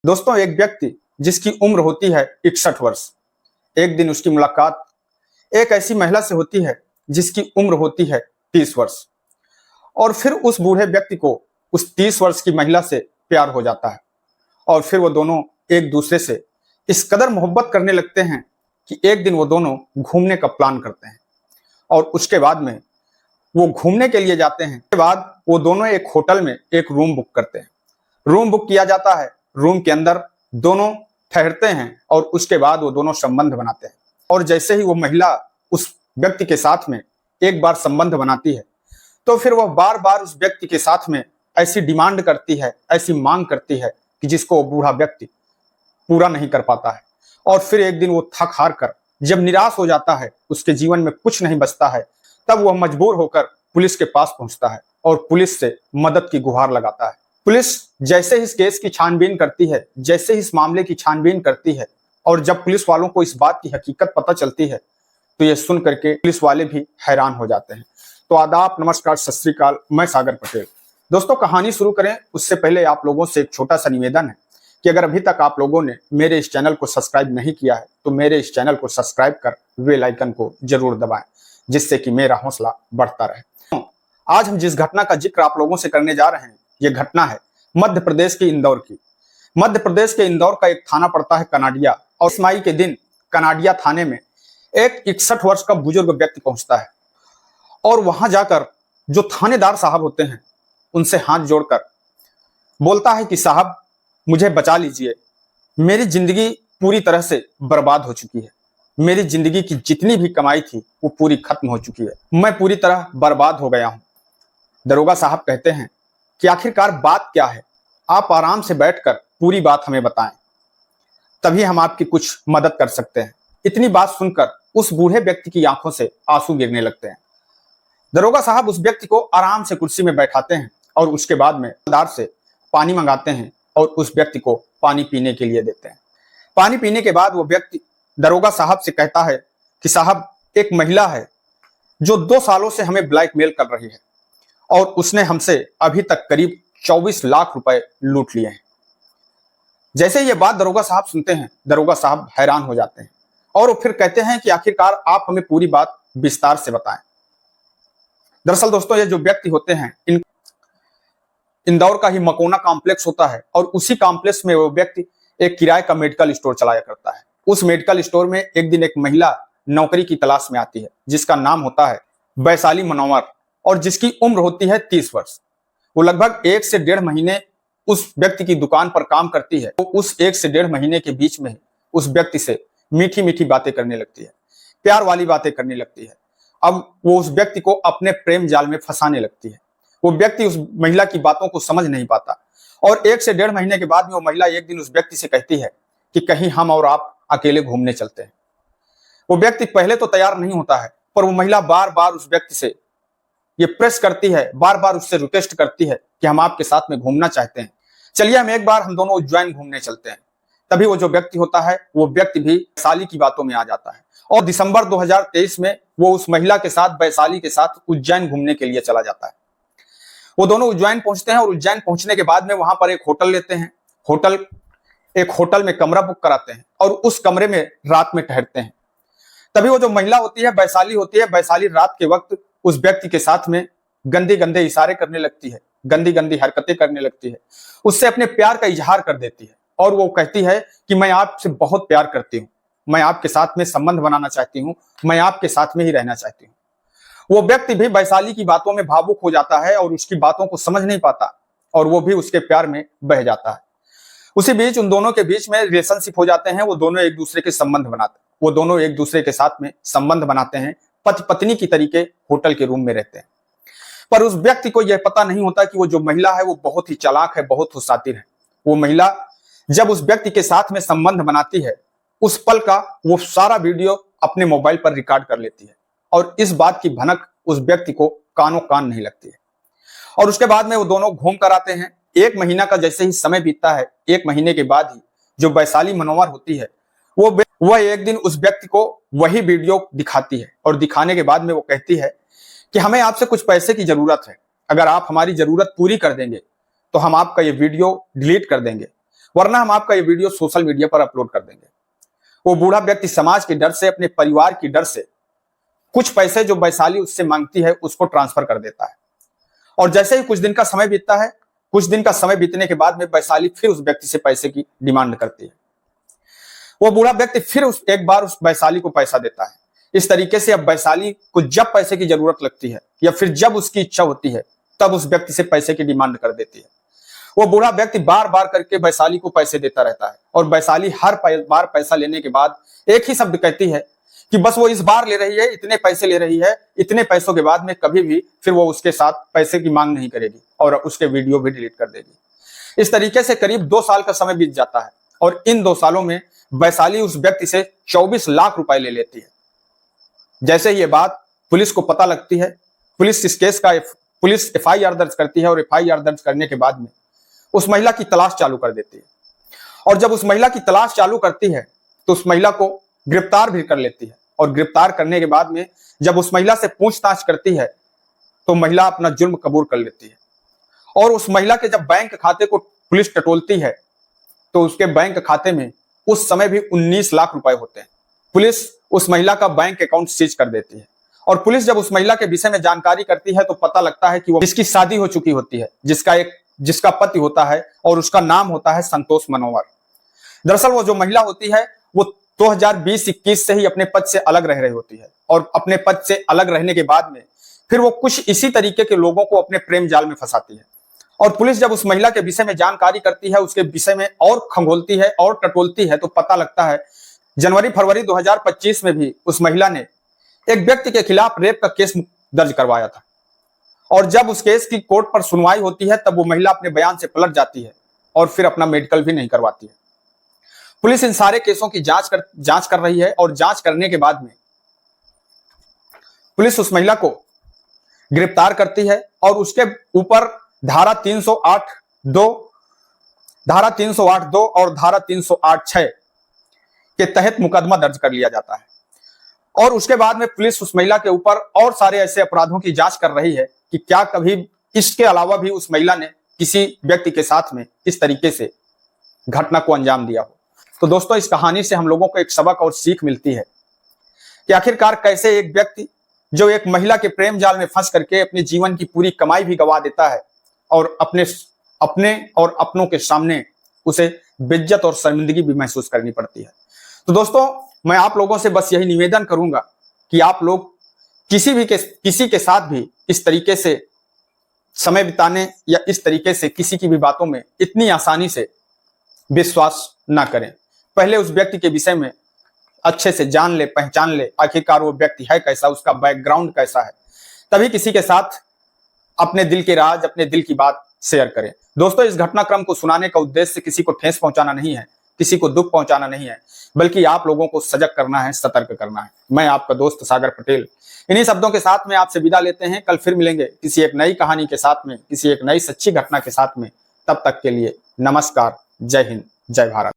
दोस्तों, एक व्यक्ति जिसकी उम्र होती है 61 वर्ष, एक दिन उसकी मुलाकात एक ऐसी महिला से होती है जिसकी उम्र होती है 30 वर्ष। और फिर उस बूढ़े व्यक्ति को उस 30 वर्ष की महिला से प्यार हो जाता है और फिर वो दोनों एक दूसरे से इस कदर मोहब्बत करने लगते हैं कि एक दिन वो दोनों घूमने का प्लान करते हैं और उसके बाद में वो घूमने के लिए जाते हैं। उसके बाद वो दोनों एक होटल में एक रूम बुक करते हैं। रूम बुक किया जाता है, रूम के अंदर दोनों ठहरते हैं और उसके बाद वो दोनों संबंध बनाते हैं। और जैसे ही वो महिला उस व्यक्ति के साथ में एक बार संबंध बनाती है तो फिर वह बार बार उस व्यक्ति के साथ में ऐसी डिमांड करती है, ऐसी मांग करती है कि जिसको वो बूढ़ा व्यक्ति पूरा नहीं कर पाता है। और फिर एक दिन वो थक हार कर जब निराश हो जाता है, उसके जीवन में कुछ नहीं बचता है, तब वह मजबूर होकर पुलिस के पास पहुंचता है और पुलिस से मदद की गुहार लगाता है। पुलिस जैसे ही इस केस की छानबीन करती है, जैसे ही इस मामले की छानबीन करती है और जब पुलिस वालों को इस बात की हकीकत पता चलती है तो ये सुन करके पुलिस वाले भी हैरान हो जाते हैं। तो आदाब, नमस्कार, सत श्री अकाल, मैं सागर पटेल। दोस्तों, कहानी शुरू करें उससे पहले आप लोगों से एक छोटा सा निवेदन है कि अगर अभी तक आप लोगों ने मेरे इस चैनल को सब्सक्राइब नहीं किया है तो मेरे इस चैनल को सब्सक्राइब कर बेल आइकन को जरूर दबाएं, जिससे कि मेरा हौसला बढ़ता रहे। आज हम जिस घटना का जिक्र आप लोगों से करने जा रहे हैं, ये घटना है मध्य प्रदेश के इंदौर की। मध्य प्रदेश के इंदौर का एक थाना पड़ता है कनाडिया, और इस मई के दिन कनाडिया थाने में एक 61 वर्ष का बुजुर्ग व्यक्ति पहुंचता है और वहां जाकर जो थानेदार साहब होते हैं उनसे हाथ जोड़कर बोलता है कि साहब, मुझे बचा लीजिए, मेरी जिंदगी पूरी तरह से बर्बाद हो चुकी है, मेरी जिंदगी की जितनी भी कमाई थी वो पूरी खत्म हो चुकी है, मैं पूरी तरह बर्बाद हो गया हूं। दरोगा साहब कहते हैं कि आखिरकार बात क्या है, आप आराम से बैठकर पूरी बात हमें बताएं, तभी हम आपकी कुछ मदद कर सकते हैं। इतनी बात सुनकर उस बूढ़े व्यक्ति की आंखों से आंसू गिरने लगते हैं। दरोगा साहब उस व्यक्ति को आराम से कुर्सी में बैठाते हैं और उसके बाद में दार से पानी मंगाते हैं और उस व्यक्ति को पानी पीने के लिए देते हैं। पानी पीने के बाद वो व्यक्ति दरोगा साहब से कहता है कि साहब, एक महिला है जो 2 सालों से हमें ब्लैकमेल कर रही है और उसने हमसे अभी तक करीब 24 लाख रुपए लूट लिए हैं। जैसे ये बात दरोगा साहब सुनते हैं, दरोगा साहब हैरान हो जाते हैं और वो फिर कहते हैं कि आखिरकार आप हमें पूरी बात विस्तार से बताएं। दरअसल दोस्तों, ये जो व्यक्ति होते हैं इंदौर का ही मकोना कॉम्प्लेक्स होता है और उसी कॉम्प्लेक्स में वो व्यक्ति एक किराए का मेडिकल स्टोर चलाया करता है। उस मेडिकल स्टोर में एक दिन एक महिला नौकरी की तलाश में आती है जिसका नाम होता है वैशाली मनोवर और जिसकी उम्र होती है 30 वर्ष। वो लगभग 1 से 1.5 महीने उस व्यक्ति की दुकान पर काम करती है। वो उस 1 से 1.5 महीने के बीच में उस व्यक्ति से मीठी मीठी बातें करने लगती है, प्यार वाली बातें करने लगती है। अब वो उस व्यक्ति को अपने प्रेम जाल में फंसाने लगती है। वो व्यक्ति उस महिला की बातों को समझ नहीं पाता और 1 से 1.5 महीने के बाद में वो महिला एक दिन उस व्यक्ति से कहती है कि कहीं हम और आप अकेले घूमने चलते हैं। वो व्यक्ति पहले तो तैयार नहीं होता है, पर वो महिला बार बार उस व्यक्ति से ये प्रेस करती है, बार बार उससे रिक्वेस्ट करती है कि हम आपके साथ में घूमना चाहते हैं, चलिए हम दोनों उज्जैन घूमने चलते हैं। तभी वो जो व्यक्ति होता है वो व्यक्ति भी वैशाली की बातों में आ जाता है और दिसंबर 2023 में वो उस महिला के साथ, वैशाली के साथ उज्जैन घूमने के लिए चला जाता है। वो दोनों उज्जैन पहुंचते हैं और उज्जैन पहुंचने के बाद में वहां पर एक होटल लेते हैं। एक होटल में कमरा बुक कराते हैं और उस कमरे में रात में ठहरते हैं। तभी वो जो महिला होती है, वैशाली होती है, वैशाली रात के वक्त उस व्यक्ति के साथ में गंदे गंदे इशारे करने लगती है, गंदी गंदी हरकतें करने लगती है, उससे अपने प्यार का इजहार कर देती है और वो कहती है कि मैं आपसे बहुत प्यार करती हूँ, मैं आपके साथ में संबंध बनाना चाहती हूँ, मैं आपके साथ में ही रहना चाहती हूँ। वो व्यक्ति भी वैशाली की बातों में भावुक हो जाता है और उसकी बातों को समझ नहीं पाता और वो भी उसके प्यार में बह जाता है। उसी बीच उन दोनों के बीच में रिलेशनशिप हो जाते हैं। वो दोनों एक दूसरे के संबंध बनाते हैं, वो दोनों एक दूसरे के साथ में संबंध बनाते हैं, पति पत्नी की तरीके होटल के रूम में रहते हैं। पर उस व्यक्ति को यह पता नहीं होता कि वो जो महिला है वो बहुत ही चालाक है, बहुत ही शातिर है। वो महिला जब उस व्यक्ति के साथ में संबंध बनाती है, उस पल का वो सारा वीडियो अपने मोबाइल पर रिकॉर्ड कर लेती है और इस बात की भनक उस व्यक्ति को कानों कान नहीं लगती है। और उसके बाद में वो दोनों घूम कर आते हैं। 1 महीना का जैसे ही समय बीतता है, 1 महीने के बाद ही जो वैशाली मनोवर होती है वह एक दिन उस व्यक्ति को वही वीडियो दिखाती है और दिखाने के बाद में वो कहती है कि हमें आपसे कुछ पैसे की जरूरत है, अगर आप हमारी जरूरत पूरी कर देंगे तो हम आपका ये वीडियो डिलीट कर देंगे। वरना हम आपका ये वीडियो सोशल मीडिया पर अपलोड कर देंगे। वो बूढ़ा व्यक्ति समाज के डर से, अपने परिवार की डर से कुछ पैसे जो वैशाली उससे मांगती है उसको ट्रांसफर कर देता है। और जैसे ही कुछ दिन का समय बीतता है, कुछ दिन का समय बीतने के बाद में वैशाली फिर उस व्यक्ति से पैसे की डिमांड करती है। वो बूढ़ा व्यक्ति फिर एक बार उस वैशाली को पैसा देता है। इस तरीके से अब वैशाली को जब पैसे की जरूरत लगती है या फिर जब उसकी इच्छा होती है तब उस व्यक्ति से पैसे की डिमांड कर देती है। वो बूढ़ा व्यक्ति बार बार करके वैशाली को पैसे देता रहता है और वैशाली हर बार पैसा लेने के बाद एक ही शब्द कहती है कि बस वो इस बार ले रही है, इतने पैसे ले रही है, इतने पैसों के बाद में कभी भी फिर वो उसके साथ पैसे की मांग नहीं करेगी और उसके वीडियो भी डिलीट कर देगी। इस तरीके से करीब 2 साल का समय बीत जाता है और इन 2 सालों में वैशाली उस व्यक्ति से 24 लाख रुपए ले लेती है। जैसे ही ये बात पुलिस को पता लगती है, पुलिस इस केस का पुलिस FIR दर्ज करती है और FIR दर्ज करने के बाद में उस महिला की तलाश चालू कर देती है। और जब उस महिला की तलाश चालू करती है तो उस महिला को गिरफ्तार भी कर लेती है और गिरफ्तार करने के बाद में जब उस महिला से पूछताछ करती है तो महिला अपना जुर्म कबूल कर लेती है। और उस महिला के जब बैंक खाते को पुलिस टटोलती है तो उसके बैंक खाते में उस समय भी 19 लाख रुपए होते हैं। पुलिस उस महिला का बैंक अकाउंट सीज कर देती है और पुलिस जब उस महिला के विषय में जानकारी करती है तो पता लगता है कि वो जिसकी शादी हो चुकी होती है, जिसका पति होता है और उसका नाम होता है संतोष मनोहर। दरअसल वो जो महिला होती है वो 2020-21 से ही अपने पद से अलग रह रही होती है और अपने पद से अलग रहने के बाद में फिर वो कुछ इसी तरीके के लोगों को अपने प्रेम जाल में फंसाती है। और पुलिस जब उस महिला के विषय में जानकारी करती है, उसके विषय में और खंगोलती है और टटोलती है तो पता लगता है जनवरी-फरवरी 2025 में भी उस महिला ने एक व्यक्ति के खिलाफ रेप का केस दर्ज करवाया था। और जब उस केस की कोर्ट पर सुनवाई होती है तब वो महिला अपने बयान से पलट जाती है और फिर अपना मेडिकल भी नहीं करवाती है। पुलिस इन सारे केसों की जांच कर रही है और जांच करने के बाद में पुलिस उस महिला को गिरफ्तार करती है और उसके ऊपर धारा 308(2) और धारा 308(6) के तहत मुकदमा दर्ज कर लिया जाता है। और उसके बाद में पुलिस उस महिला के ऊपर और सारे ऐसे अपराधों की जांच कर रही है कि क्या कभी इसके अलावा भी उस महिला ने किसी व्यक्ति के साथ में इस तरीके से घटना को अंजाम दिया हो। तो दोस्तों, इस कहानी से हम लोगों को एक सबक और सीख मिलती है कि आखिरकार कैसे एक व्यक्ति जो एक महिला के प्रेम जाल में फंस करके अपने जीवन की पूरी कमाई भी गवा देता है और अपने और अपनों के सामने उसे बेइज्जत और शर्मिंदगी भी महसूस करनी पड़ती है। तो दोस्तों, मैं आप लोगों से बस यही निवेदन करूंगा कि आप लोग किसी के साथ भी इस तरीके से समय बिताने या इस तरीके से किसी की भी बातों में इतनी आसानी से विश्वास ना करें। पहले उस व्यक्ति के विषय में अच्छे से जान ले, पहचान ले, आखिरकार वो व्यक्ति है कैसा, उसका बैकग्राउंड कैसा है, तभी किसी के साथ अपने दिल के राज, अपने दिल की बात शेयर करें। दोस्तों, इस घटनाक्रम को सुनाने का उद्देश्य किसी को ठेस पहुंचाना नहीं है, किसी को दुख पहुंचाना नहीं है, बल्कि आप लोगों को सजग करना है, सतर्क करना है। मैं आपका दोस्त सागर पटेल इन्हीं शब्दों के साथ में आपसे विदा लेते हैं। कल फिर मिलेंगे किसी एक नई कहानी के साथ में, किसी एक नई सच्ची घटना के साथ में। तब तक के लिए नमस्कार, जय हिंद, जय भारत।